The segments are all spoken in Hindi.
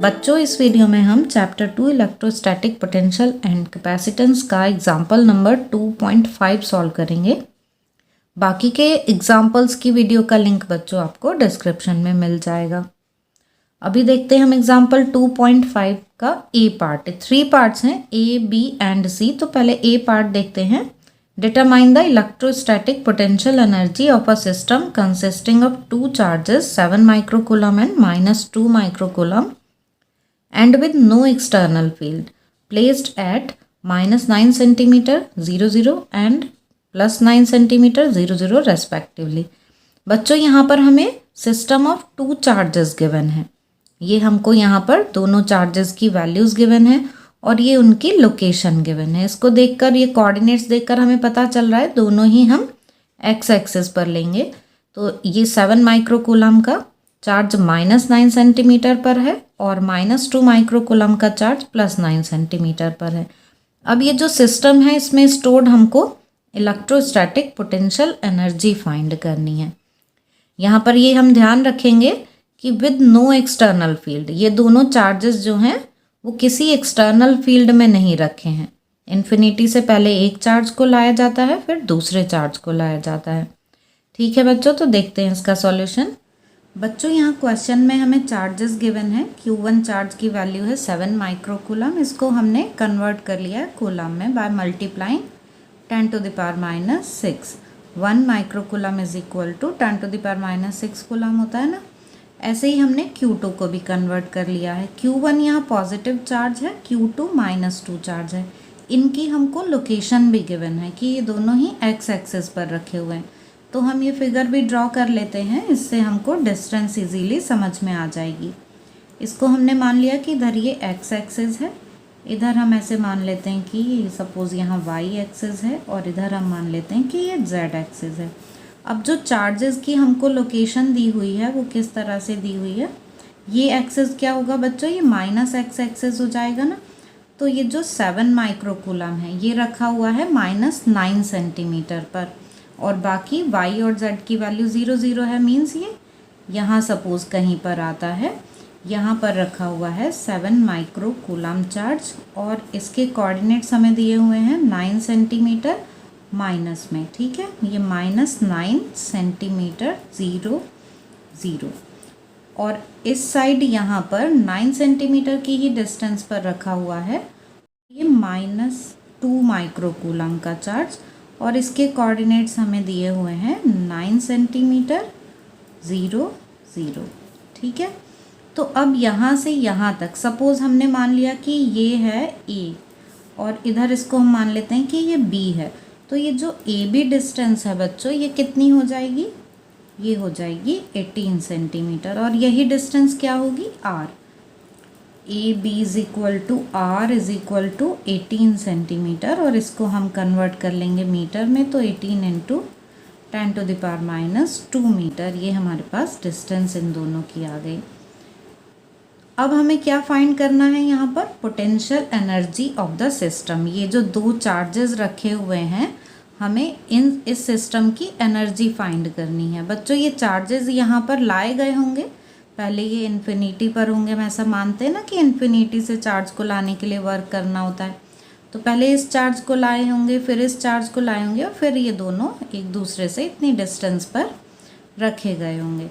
बच्चों, इस वीडियो में हम chapter 2 electrostatic potential and capacitance का एग्जाम्पल नंबर 2.5 सॉल्व करेंगे। बाकी के एग्जाम्पल्स की वीडियो का लिंक बच्चों आपको डिस्क्रिप्शन में मिल जाएगा। अभी देखते हैं हम एग्जाम्पल 2.5 का ए पार्ट। 3 पार्ट्स हैं, ए, बी एंड सी। तो पहले ए पार्ट देखते हैं। Determine the electrostatic potential energy of a system consisting of 2 charges 7 microcoulomb and -2 microcoulomb and with no external field placed at -9 centimeter 00 and +9 centimeter 00 respectively। बच्चों यहाँ पर हमें सिस्टम ऑफ 2 चार्जेस गिवन है। ये हमको यहाँ पर दोनों चार्जेस की वैल्यूज़ गिवन है और ये उनकी लोकेशन गिवन है। इसको देखकर, ये कोऑर्डिनेट्स देखकर हमें पता चल रहा है दोनों ही हम एक्स एक्सिस पर लेंगे। तो ये 7 माइक्रोकूलम का चार्ज -9 सेंटीमीटर पर है और -2 माइक्रोकूलम का चार्ज +9 सेंटीमीटर पर है। अब ये जो सिस्टम है, इसमें स्टोर्ड हमको इलेक्ट्रोस्टैटिक पोटेंशियल एनर्जी फाइंड करनी है। यहाँ पर ये हम ध्यान रखेंगे कि विद नो एक्सटर्नल फील्ड, ये दोनों चार्जेस जो हैं वो किसी एक्सटर्नल फील्ड में नहीं रखे हैं। इन्फिनिटी से पहले एक चार्ज को लाया जाता है, फिर दूसरे चार्ज को लाया जाता है। ठीक है बच्चों, तो देखते हैं इसका सॉल्यूशन। बच्चों, यहाँ क्वेश्चन में हमें चार्जेस गिवन है। Q1 चार्ज की वैल्यू है 7 माइक्रोकूलम। इसको हमने कन्वर्ट कर लिया है कूलम में by multiplying 10⁻⁻6। 1 microcoulomb is equal to 10⁻⁻6 coulomb होता है ना। ऐसे ही हमने Q2 को भी कन्वर्ट कर लिया है। Q1 यहाँ पॉजिटिव चार्ज है, Q2 -2 चार्ज है। इनकी हमको लोकेशन भी गिवन है कि ये दोनों ही एक्स एक्सिस पर रखे हुए हैं। तो हम ये फिगर भी ड्रॉ कर लेते हैं, इससे हमको डिस्टेंस इजीली समझ में आ जाएगी। इसको हमने मान लिया कि इधर ये एक्स एक्सिस है, इधर हम ऐसे मान लेते हैं कि सपोज़ यहाँ वाई एक्सिस है और इधर हम मान लेते हैं कि ये जेड एक्सिस है। अब जो चार्जेस की हमको लोकेशन दी हुई है वो किस तरह से दी हुई है, ये एक्सिस क्या होगा बच्चों, ये -x एक्सिस हो जाएगा ना। तो ये जो 7 माइक्रोकूलम है ये रखा हुआ है -9 सेंटीमीटर पर और बाकी y और z की वैल्यू 0 है। मीन्स ये यहाँ सपोज़ कहीं पर आता है, यहाँ पर रखा हुआ है 7 माइक्रोकूलम चार्ज और इसके कोऑर्डिनेट्स हमें दिए हुए हैं 9 सेंटीमीटर माइनस में। ठीक है, ये -9 सेंटीमीटर 0 और इस साइड यहाँ पर 9 सेंटीमीटर की ही डिस्टेंस पर रखा हुआ है ये -2 माइक्रोकूलम का चार्ज और इसके कोऑर्डिनेट्स हमें दिए हुए हैं 9 सेंटीमीटर 0 ठीक है। तो अब यहाँ से यहाँ तक सपोज़ हमने मान लिया कि ये है A और इधर इसको हम मान लेते हैं कि ये B है। तो ये जो AB डिस्टेंस है बच्चों, ये कितनी हो जाएगी, ये हो जाएगी 18 सेंटीमीटर और यही डिस्टेंस क्या होगी, R। AB is equal to R is equal to 18 centimetre और इसको हम कन्वर्ट कर लेंगे मीटर में। तो 18 इंटू 10⁻⁻2 मीटर, ये हमारे पास डिस्टेंस इन दोनों की आ गई। अब हमें क्या फाइंड करना है यहाँ पर, potential energy of the system. ये जो 2 चार्जेस रखे हुए हैं, हमें इस सिस्टम की एनर्जी फाइंड करनी है। बच्चों, ये चार्जेस यहाँ पर लाए गए होंगे, पहले ये इन्फिनिटी पर होंगे। हम ऐसा मानते हैं ना कि इन्फिनिटी से चार्ज को लाने के लिए वर्क करना होता है। तो पहले इस चार्ज को लाए होंगे, फिर इस चार्ज को लाए होंगे और फिर ये दोनों एक दूसरे से इतनी डिस्टेंस पर रखे गए होंगे।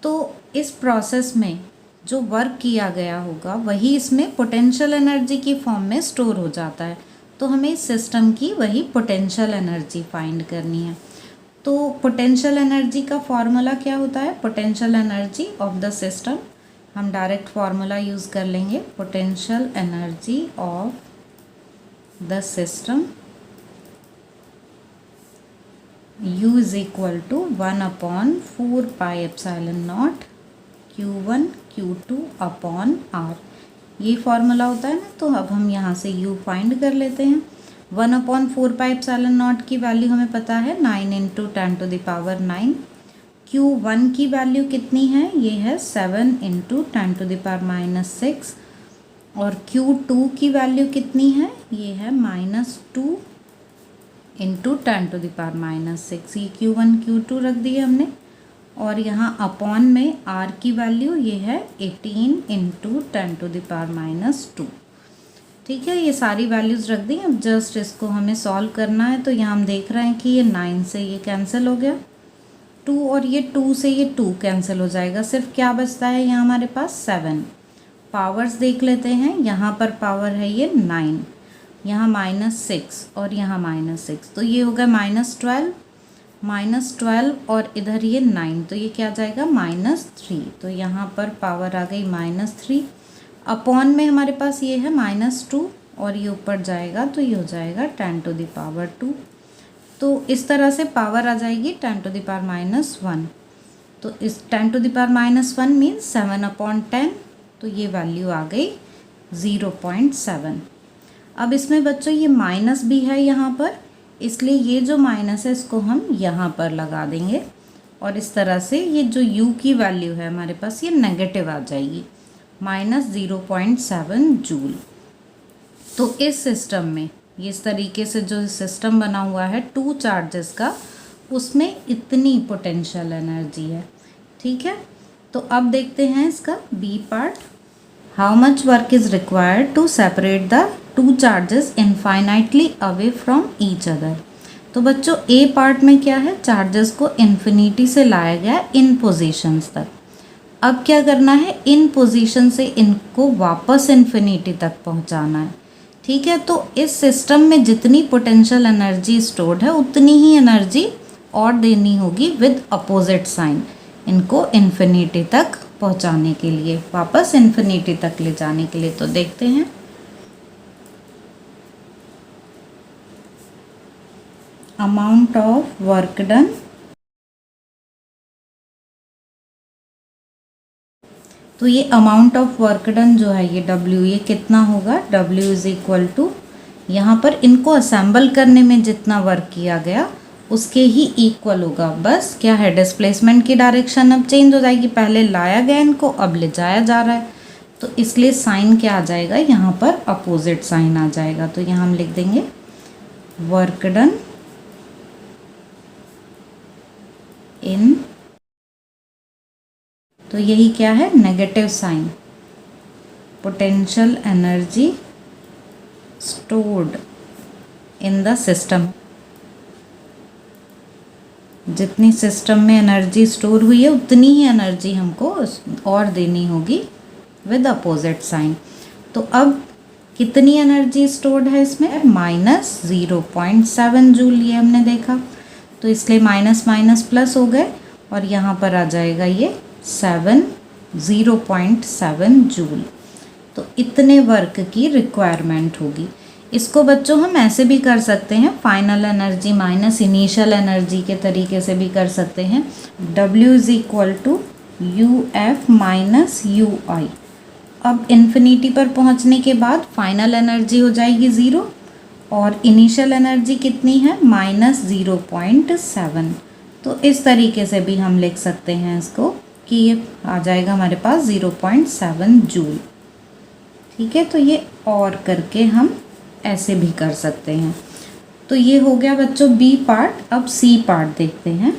तो इस प्रोसेस में जो वर्क किया गया होगा वही इसमें पोटेंशियल एनर्जी की फॉर्म में स्टोर हो जाता है। तो हमें इस सिस्टम की वही पोटेंशियल एनर्जी फाइंड करनी है। तो पोटेंशियल एनर्जी का फॉर्मूला क्या होता है, potential energy of the system, हम डायरेक्ट फार्मूला यूज़ कर लेंगे। Potential energy of the system U is equal to 1/4πε0 Q1 Q2 upon R, ये फॉर्मूला होता है ना। तो अब हम यहाँ से U फाइंड कर लेते हैं। 1/4πε0 की वैल्यू हमें पता है 9 इंटू 10⁻⁹। Q1 की वैल्यू कितनी है, ये है 7 इंटू 10⁻⁶ और Q2 की वैल्यू कितनी है, ये है -2 इंटू 10⁻⁶। ये Q1 Q2 रख दिए हमने और यहाँ अपॉन में r की वैल्यू ये है 18 इंटू 10⁻²। ठीक है, ये सारी वैल्यूज़ रख दी। अब जस्ट इसको हमें सॉल्व करना है। तो यहाँ हम देख रहे हैं कि ये 9 से ये कैंसिल हो गया, 2 और ये 2 से ये 2 कैंसिल हो जाएगा। सिर्फ क्या बचता है यहाँ हमारे पास 7। पावर्स देख लेते हैं। यहाँ पर पावर है ये 9, यहाँ -6 और यहाँ -6, तो ये हो गया -12 और इधर ये 9, तो ये क्या आ जाएगा -3। तो यहाँ पर पावर आ गई -3। अपॉन में हमारे पास ये है -2 और ये ऊपर जाएगा तो ये हो जाएगा 10⁻²। तो इस तरह से पावर आ जाएगी 10⁻⁻1। तो इस 10⁻⁻1 मीन्स 7/10, तो ये वैल्यू आ गई 0.7। अब इसमें बच्चों ये माइनस भी है यहाँ पर, इसलिए ये जो माइनस है इसको हम यहाँ पर लगा देंगे और इस तरह से ये जो u की वैल्यू है हमारे पास ये नेगेटिव आ जाएगी, -0.7 जूल। तो इस सिस्टम में ये इस तरीके से जो सिस्टम बना हुआ है 2 चार्जेस का, उसमें इतनी पोटेंशियल एनर्जी है। ठीक है, तो अब देखते हैं इसका B part. How much work is required to separate the 2 charges infinitely away from each other. तो बच्चों ए पार्ट में क्या है, चार्जेस को इन्फिनिटी से लाया गया इन पोजीशंस तक। अब क्या करना है, इन पोजीशन से इनको वापस इन्फिनिटी तक पहुंचाना है। ठीक है, तो इस सिस्टम में जितनी पोटेंशियल एनर्जी स्टोर्ड है उतनी ही एनर्जी और देनी होगी विद अपोजिट साइन, इनको इन्फिनिटी तक पहुंचाने के लिए, वापस इन्फिनिटी तक ले जाने के लिए। तो देखते हैं अमाउंट ऑफ वर्क डन। तो ये अमाउंट ऑफ वर्क डन जो है ये W, ये कितना होगा, W इज़ इक्वल टू, यहाँ पर इनको असेंबल करने में जितना वर्क किया गया उसके ही इक्वल होगा। बस क्या है, डिस्प्लेसमेंट की डायरेक्शन अब चेंज हो जाएगी। पहले लाया गया इनको, अब ले जाया जा रहा है, तो इसलिए साइन क्या आ जाएगा, यहाँ पर अपोजिट साइन आ जाएगा। तो यहाँ हम लिख देंगे वर्क डन इन, तो यही क्या है, negative sign, potential energy stored in the system. जितनी सिस्टम में एनर्जी स्टोर हुई है उतनी ही एनर्जी हमको और देनी होगी विद अपोजिट साइन। तो अब कितनी एनर्जी स्टोर्ड है इसमें, -0.7 जूल, ये हमने देखा। तो इसलिए माइनस माइनस प्लस हो गए और यहाँ पर आ जाएगा ये 0.7 जूल। तो इतने वर्क की रिक्वायरमेंट होगी। इसको बच्चों हम ऐसे भी कर सकते हैं, final energy minus initial energy के तरीके से भी कर सकते हैं। W is equal to UF minus UI। अब इन्फिनिटी पर पहुंचने के बाद फाइनल एनर्जी हो जाएगी 0 और इनिशियल एनर्जी कितनी है, -0.7। तो इस तरीके से भी हम लिख सकते हैं इसको कि ये आ जाएगा हमारे पास 0.7 जूल। ठीक है, तो ये और करके हम ऐसे भी कर सकते हैं। तो ये हो गया बच्चों बी पार्ट। अब सी पार्ट देखते हैं।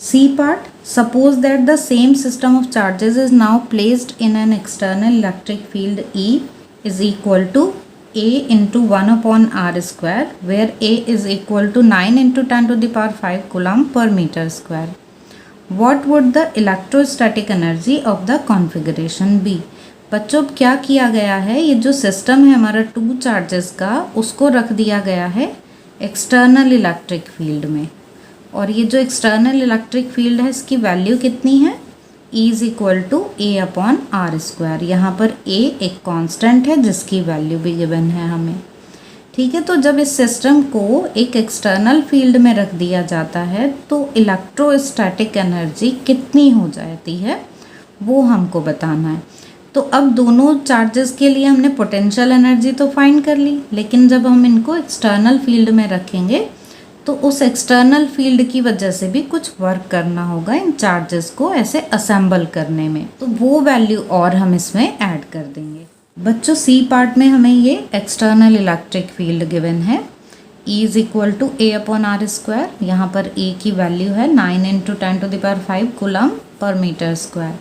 C part, suppose that the same system of charges is now placed in an external electric field E is equal to A into 1/r², where A is equal to 9 into 10⁵ coulomb per meter square. What would the electrostatic energy of the configuration be? बच्चों क्या किया गया है, ये जो सिस्टम है हमारा 2 चार्जेस का, उसको रख दिया गया है एक्सटर्नल इलेक्ट्रिक फील्ड में। और ये जो एक्सटर्नल इलेक्ट्रिक फील्ड है इसकी वैल्यू कितनी है, E is equal to A/r²। यहाँ पर A एक कांस्टेंट है जिसकी वैल्यू भी गिवन है हमें। ठीक है, तो जब इस सिस्टम को एक एक्सटर्नल फील्ड में रख दिया जाता है तो इलेक्ट्रोस्टैटिक एनर्जी कितनी हो जाती है वो हमको बताना है। तो अब दोनों चार्जेस के लिए हमने पोटेंशियल एनर्जी तो फाइंड कर ली, लेकिन जब हम इनको एक्सटर्नल फील्ड में रखेंगे तो उस एक्सटर्नल फील्ड की वजह से भी कुछ वर्क करना होगा इन चार्जेस को ऐसे असेंबल करने में, तो वो वैल्यू और हम इसमें ऐड कर देंगे। बच्चों सी पार्ट में हमें ये एक्सटर्नल इलेक्ट्रिक फील्ड गिवन है। E is equal to A upon R square. यहाँ पर ए की वैल्यू है 9 into 10⁵ coulomb per metre square.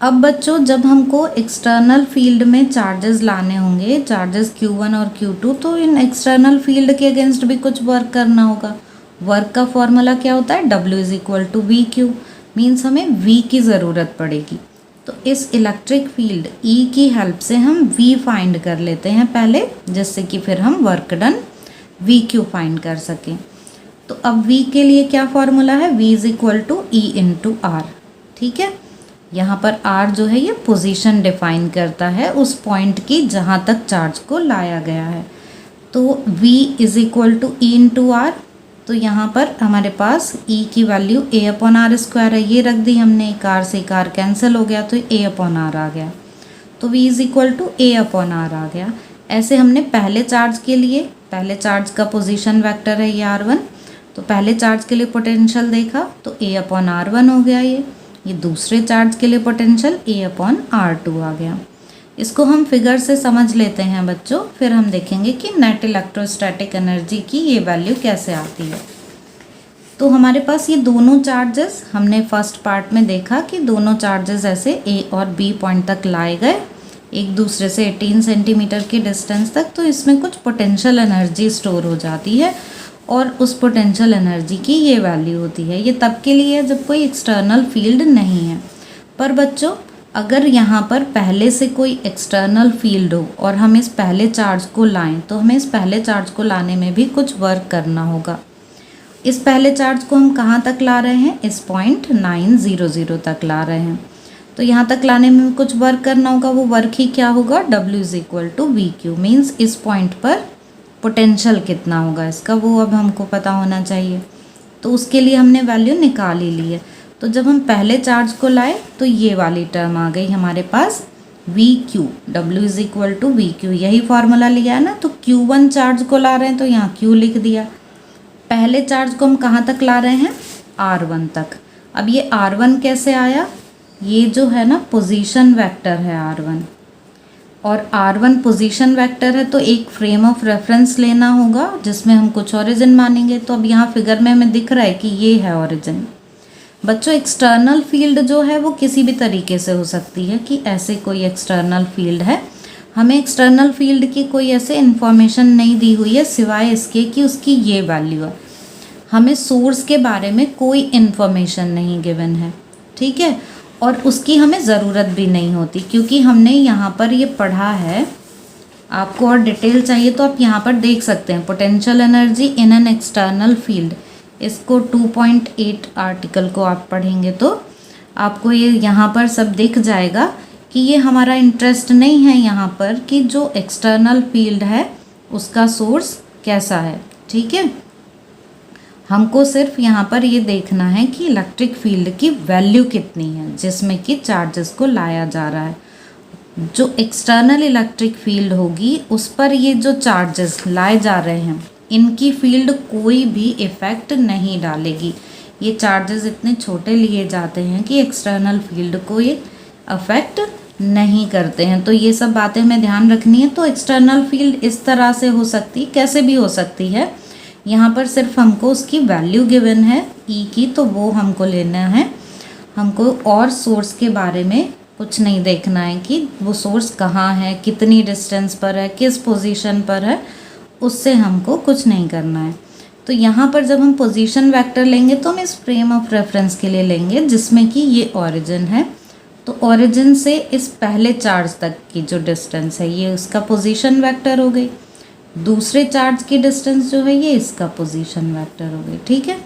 अब बच्चों जब हमको एक्सटर्नल फील्ड में चार्जेस लाने होंगे, चार्जेस Q1 और Q2, तो इन एक्सटर्नल फील्ड के अगेंस्ट भी कुछ वर्क करना होगा। वर्क का फॉर्मूला क्या होता है? W is equal to V Q, means हमें V की ज़रूरत पड़ेगी। तो इस इलेक्ट्रिक फील्ड E की हेल्प से हम V फाइंड कर लेते हैं पहले, जिससे कि फिर हम work done we Q find कर सकें। तो अब V के लिए क्या फॉर्मूला है? V is equal to E into R. ठीक है, यहाँ पर R जो है ये पोजीशन डिफाइन करता है उस पॉइंट की जहाँ तक चार्ज को लाया गया है। तो V is equal to E into R. तो यहाँ पर हमारे पास E की value A upon R square है, ये रख दी हमने। एक R से एक R कैंसिल हो गया तो A अपॉन आर आ गया। तो V is equal to A upon R आ गया। ऐसे हमने पहले चार्ज के लिए, पहले चार्ज का पोजीशन वेक्टर है ये R1, तो पहले चार्ज के लिए पोटेंशियल देखा तो A अपॉन R1 हो गया। ये दूसरे चार्ज के लिए पोटेंशियल A अपॉन R2 आ गया। इसको हम फिगर से समझ लेते हैं बच्चों, फिर हम देखेंगे कि नेट इलेक्ट्रोस्टैटिक एनर्जी की ये वैल्यू कैसे आती है। तो हमारे पास ये दोनों चार्जेस, हमने फर्स्ट पार्ट में देखा कि दोनों चार्जेस ऐसे A और B पॉइंट तक लाए गए एक दूसरे से 18 सेंटीमीटर के डिस्टेंस तक। तो इसमें कुछ पोटेंशियल एनर्जी स्टोर हो जाती है और उस पोटेंशियल एनर्जी की ये वैल्यू होती है। ये तब के लिए है जब कोई एक्सटर्नल फील्ड नहीं है। पर बच्चों अगर यहाँ पर पहले से कोई एक्सटर्नल फील्ड हो और हम इस पहले चार्ज को लाएं, तो हमें इस पहले चार्ज को लाने में भी कुछ वर्क करना होगा। इस पहले चार्ज को हम कहाँ तक ला रहे हैं? इस पॉइंट 900 तक ला रहे हैं। तो यहाँ तक लाने में कुछ वर्क करना होगा। वो वर्क ही क्या होगा? W is equal to V Q, means इस पॉइंट पर पोटेंशियल कितना होगा इसका, वो अब हमको पता होना चाहिए। तो उसके लिए हमने वैल्यू निकाल ही ली है। तो जब हम पहले चार्ज को लाए तो ये वाली टर्म आ गई हमारे पास V Q, W is equal to V Q. यही फार्मूला लिया है ना। तो Q1 चार्ज को ला रहे हैं तो यहाँ Q लिख दिया। पहले चार्ज को हम कहाँ तक ला रहे हैं? R1 तक। अब ये R1 कैसे आया? ये जो है ना पोजीशन वेक्टर है R1, और R1 पोजीशन वेक्टर है तो एक फ्रेम ऑफ रेफरेंस लेना होगा जिसमें हम कुछ ओरिजिन मानेंगे। तो अब यहाँ फिगर में हमें दिख रहा है कि ये है ओरिजिन। बच्चों एक्सटर्नल फील्ड जो है वो किसी भी तरीके से हो सकती है कि ऐसे कोई एक्सटर्नल फील्ड है, हमें एक्सटर्नल फील्ड की कोई ऐसे इन्फॉर्मेशन नहीं दी हुई है सिवाय इसके कि उसकी ये वैल्यू है। हमें सोर्स के बारे में कोई इन्फॉर्मेशन नहीं गिवन है, ठीक है, और उसकी हमें ज़रूरत भी नहीं होती क्योंकि हमने यहाँ पर ये पढ़ा है। आपको और डिटेल चाहिए तो आप यहाँ पर देख सकते हैं, potential energy in an external field. इसको 2.8 आर्टिकल को आप पढ़ेंगे तो आपको ये यहाँ पर सब दिख जाएगा कि ये हमारा इंटरेस्ट नहीं है यहाँ पर कि जो एक्सटर्नल फील्ड है उसका सोर्स कैसा है, ठीक है। हमको सिर्फ यहाँ पर ये देखना है कि इलेक्ट्रिक फील्ड की वैल्यू कितनी है जिसमें कि चार्जेस को लाया जा रहा है। जो एक्सटर्नल इलेक्ट्रिक फील्ड होगी उस पर ये जो चार्जेस लाए जा रहे हैं इनकी फील्ड कोई भी इफ़ेक्ट नहीं डालेगी। ये चार्जेस इतने छोटे लिए जाते हैं कि एक्सटर्नल फील्ड को ये अफेक्ट नहीं करते हैं। तो ये सब बातें हमें ध्यान रखनी है। तो एक्सटर्नल फील्ड इस तरह से हो सकती, कैसे भी हो सकती है। यहाँ पर सिर्फ हमको उसकी वैल्यू गिवन है E की, तो वो हमको लेना है। हमको और सोर्स के बारे में कुछ नहीं देखना है कि वो सोर्स कहाँ है, कितनी डिस्टेंस पर है, किस पोजीशन पर है, उससे हमको कुछ नहीं करना है। तो यहाँ पर जब हम पोजीशन वेक्टर लेंगे तो हम इस फ्रेम ऑफ रेफरेंस के लिए लेंगे जिसमें कि ये ओरिजिन है। तो ओरिजिन से इस पहले चार्ज तक की जो डिस्टेंस है ये उसका पोजीशन वेक्टर हो गई। दूसरे चार्ज की डिस्टेंस जो है ये इसका पोजीशन वेक्टर हो गई, ठीक है।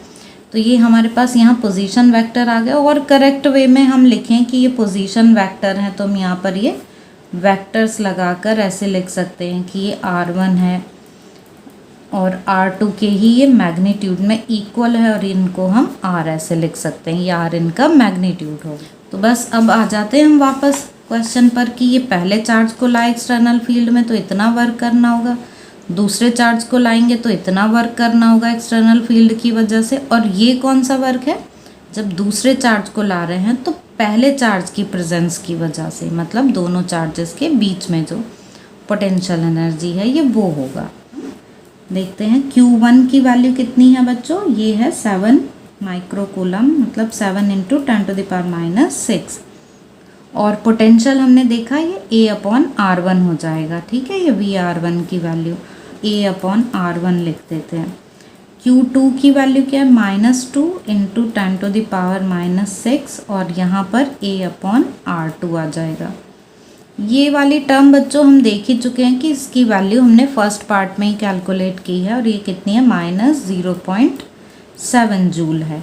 तो ये हमारे पास यहाँ पोजीशन वेक्टर आ गया। और करेक्ट वे में हम लिखें कि ये पोजीशन वेक्टर है तो हम यहाँ पर ये वेक्टर्स लगाकर ऐसे लिख सकते हैं कि ये R1 है और R2 के ही ये मैग्नीट्यूड में इक्वल है और इनको हम R ऐसे लिख सकते हैं, ये R इनका मैग्नीट्यूड होगा। तो बस अब आ जाते हैं हम वापस क्वेश्चन पर कि ये पहले चार्ज को लाए एक्सटर्नल फील्ड में तो इतना वर्क करना होगा, दूसरे चार्ज को लाएंगे तो इतना वर्क करना होगा एक्सटर्नल फील्ड की वजह से। और ये कौन सा वर्क है? जब दूसरे चार्ज को ला रहे हैं तो पहले चार्ज की प्रेजेंस की वजह से, मतलब दोनों चार्जेस के बीच में जो पोटेंशियल एनर्जी है ये वो होगा। देखते हैं Q1 की वैल्यू कितनी है बच्चों, ये है 7 माइक्रोकूलम, मतलब 7 इंटू 10⁻⁶। और पोटेंशियल हमने देखा ये A/R1 हो जाएगा, ठीक है। ये VR1 की वैल्यू A/R1 लिख देते हैं। Q2 की वैल्यू क्या है, -2 इंटू 10⁻⁶, और यहाँ पर A/R2 आ जाएगा। ये वाली टर्म बच्चों हम देख ही चुके हैं कि इसकी वैल्यू हमने फर्स्ट पार्ट में ही कैलकुलेट की है, और ये कितनी है, -0.7 जूल है।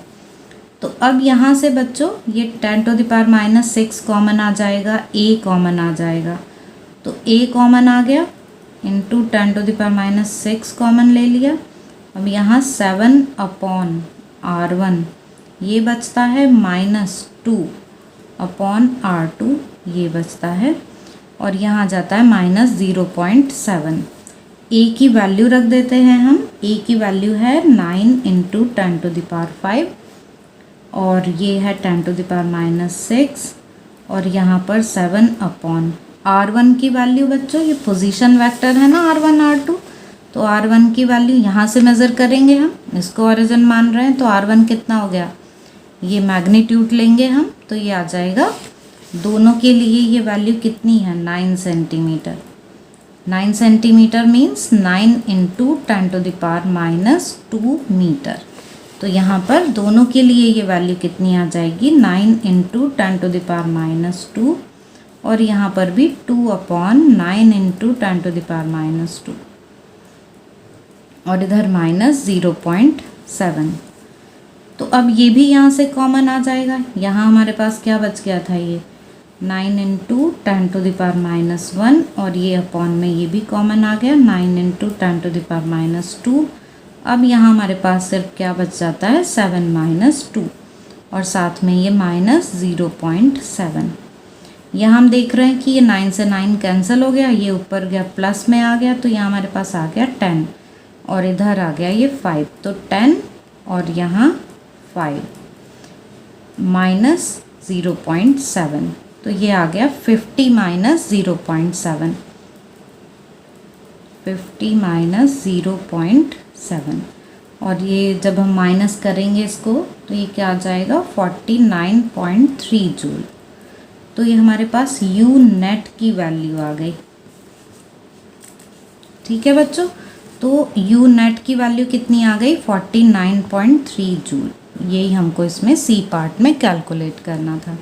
तो अब यहाँ से बच्चों ये 10⁻⁶ कॉमन आ जाएगा, A कॉमन आ जाएगा, तो A कॉमन आ गया, इंटू 10⁻⁶ कॉमन ले लिया। अब यहाँ 7/R1 ये बचता है, -2/R2 ये बचता है, और यहाँ जाता है -0.7। A की वैल्यू रख देते हैं हम, A की वैल्यू है 9 इंटू 10⁵, और ये है 10⁻⁶, और यहाँ पर 7/R1 की वैल्यू बच्चों, ये पोजीशन वेक्टर है ना R1 R2, तो R1 की वैल्यू यहाँ से मेज़र करेंगे हम, इसको ओरिजिन मान रहे हैं, तो R1 कितना हो गया, ये मैग्नीट्यूड लेंगे हम, तो ये आ जाएगा, दोनों के लिए ये वैल्यू कितनी है, 9 centimetre. 9 centimetre means 9 into 10⁻⁻2 metre. तो यहाँ पर दोनों के लिए ये वैल्यू कितनी आ जाएगी, 9 इंटू 10⁻⁻2, और यहाँ पर भी 2/9 इंटू 10⁻⁻2, और इधर -0.7। तो अब ये भी यहाँ से कॉमन आ जाएगा। यहाँ हमारे पास क्या बच गया था, ये 9 इंटू 10⁻⁻1, और ये अपॉन में ये भी कॉमन आ गया, 9 इंटू 10⁻⁻2। अब यहाँ हमारे पास सिर्फ क्या बच जाता है, 7 - 2, और साथ में ये -0.7। यहाँ हम देख रहे हैं कि ये 9 से 9 कैंसिल हो गया, ये ऊपर गया प्लस में आ गया, तो यहाँ हमारे पास आ गया 10, और इधर आ गया ये 5, तो 10 और यहाँ 5 -0.7, तो ये आ गया 50 - 0.7, 50 - 0.7, और ये जब हम माइनस करेंगे इसको, तो ये क्या आ जाएगा, 49.3 जूल। तो ये हमारे पास यू नेट की वैल्यू आ गई, ठीक है बच्चों। तो यू नेट की वैल्यू कितनी आ गई, 49.3 जूल। यही हमको इसमें सी पार्ट में कैलकुलेट करना था।